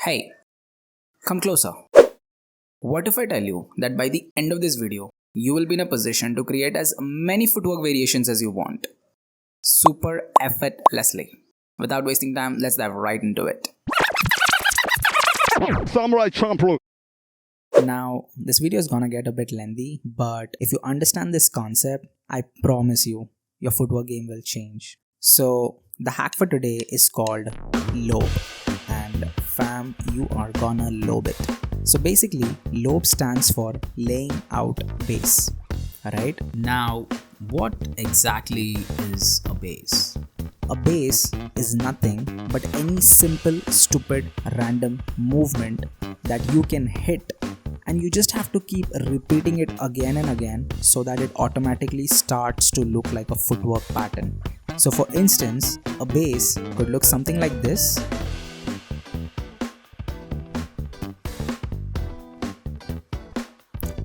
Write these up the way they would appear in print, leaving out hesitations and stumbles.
Hey, come closer. What if I tell you that by the end of this video, you will be in a position to create as many footwork variations as you want? Super effortlessly. Without wasting time, let's dive right into it. Samurai Champloo. Now, this video is gonna get a bit lengthy, but if you understand this concept, I promise you, your footwork game will change. So, the hack for today is called lobe. And fam, you are gonna lobe it. So basically, lobe stands for laying out base. Alright? Now, what exactly is a base? A base is nothing but any simple, stupid, random movement that you can hit, and you just have to keep repeating it again and again so that it automatically starts to look like a footwork pattern. So for instance, a base could look something like this.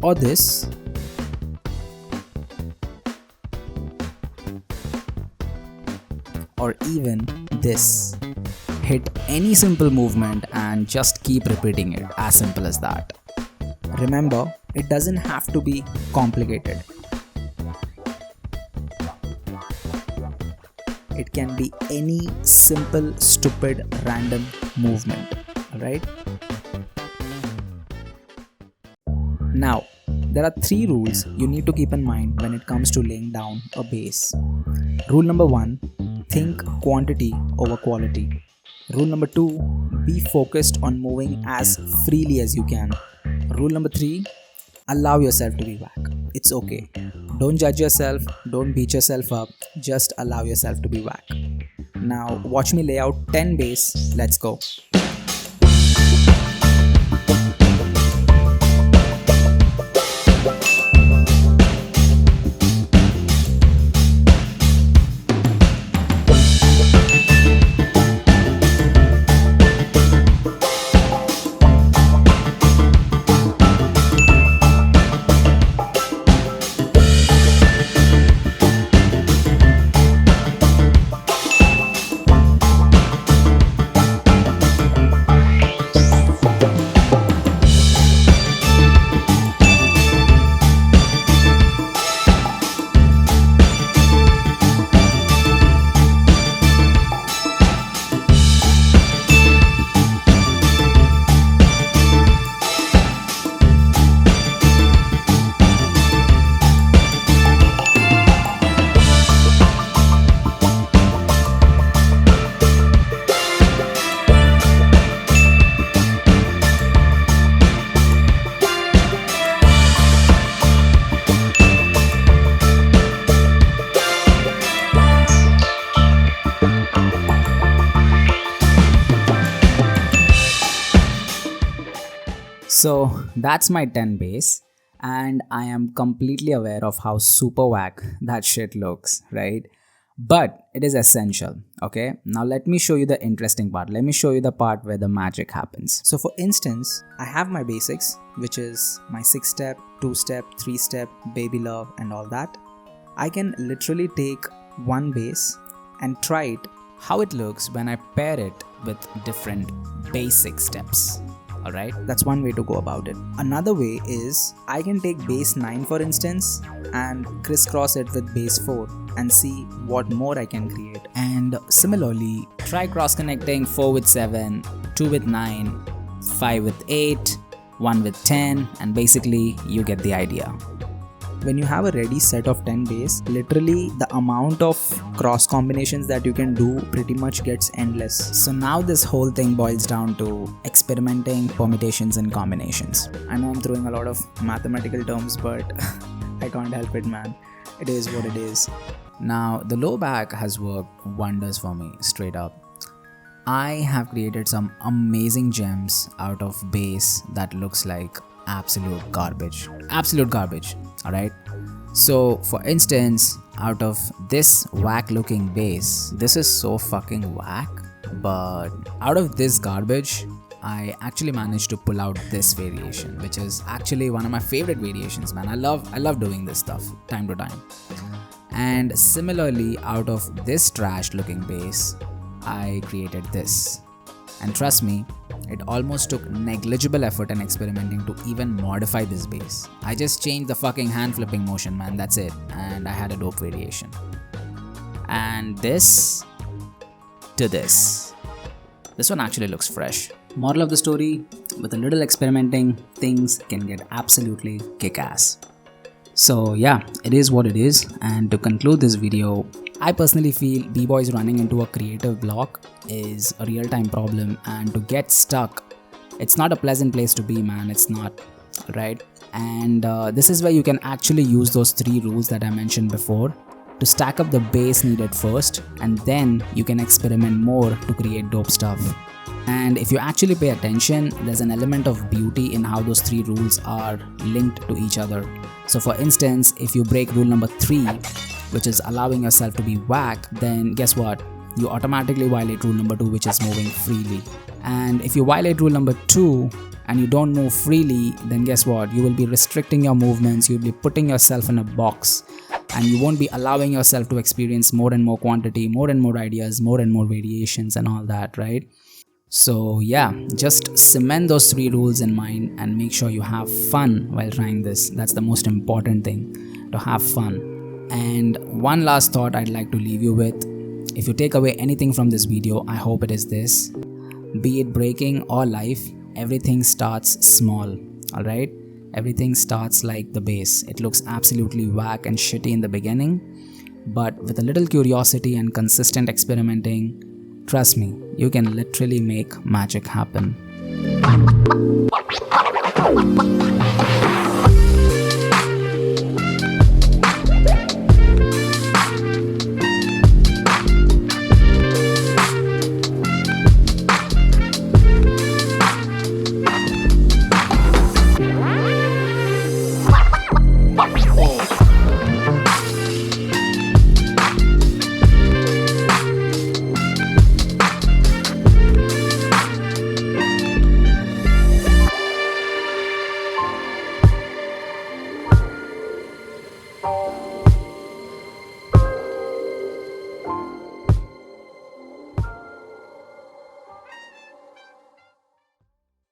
Or this. Or even this. Hit any simple movement and just keep repeating it, as simple as that. Remember, it doesn't have to be complicated. It can be any simple, stupid, random movement. Alright? Now, there are 3 rules you need to keep in mind when it comes to laying down a base. Rule number 1, think quantity over quality. Rule number 2, be focused on moving as freely as you can. Rule number 3, allow yourself to be whack. It's okay. Don't judge yourself, don't beat yourself up, just allow yourself to be whack. Now, watch me lay out 10 base. Let's go. So that's my 10 base, and I am completely aware of how super whack that shit looks, right? But it is essential, okay? Now let me show you the interesting part. Let me show you the part where the magic happens. So for instance, I have my basics, which is my 6-step, 2-step, 3-step, baby love and all that. I can literally take one base and try it how it looks when I pair it with different basic steps. Alright, that's one way to go about it. Another way is I can take base 9 for instance and crisscross it with base 4 and see what more I can create. And similarly, try cross connecting 4 with 7, 2 with 9, 5 with 8, 1 with 10, and basically you get the idea. When you have a ready set of 10 base, literally the amount of cross combinations that you can do pretty much gets endless. So now this whole thing boils down to experimenting, permutations and combinations. I know I'm throwing a lot of mathematical terms, but I can't help it, man. It is what it is. Now the low back has worked wonders for me, straight up. I have created some amazing gems out of base that looks like absolute garbage. Absolute garbage. Alright. So for instance, out of this whack looking base, this is so fucking whack, but out of this garbage, I actually managed to pull out this variation, which is actually one of my favorite variations, man. I love doing this stuff time to time. And similarly, out of this trash looking base, I created this. And trust me, It almost took negligible effort and experimenting to even modify this bass. I just changed the fucking hand flipping motion, man, that's it, and I had a dope variation. And this to this. This one actually looks fresh. Moral of the story, with a little experimenting, things can get absolutely kick-ass. So yeah, it is what it is, and to conclude this video, I personally feel b-boys running into a creative block is a real-time problem, and to get stuck, it's not a pleasant place to be, man, it's not, right? And this is where you can actually use those 3 rules that I mentioned before to stack up the base needed first, and then you can experiment more to create dope stuff. And if you actually pay attention, there's an element of beauty in how those 3 rules are linked to each other. So for instance, if you break rule number 3, which is allowing yourself to be whack, then guess what? You automatically violate rule number 2, which is moving freely. And if you violate rule number 2 and you don't move freely, then guess what? You will be restricting your movements, you'll be putting yourself in a box, and you won't be allowing yourself to experience more and more quantity, more and more ideas, more and more variations and all that, right? So yeah, just cement those 3 rules in mind and make sure you have fun while trying this. That's the most important thing, to have fun. And one last thought I'd like to leave you with. If you take away anything from this video, I hope it is this. Be it breaking or life, everything starts small, alright? Everything starts like the bass. It looks absolutely whack and shitty in the beginning, but with a little curiosity and consistent experimenting, trust me, you can literally make magic happen.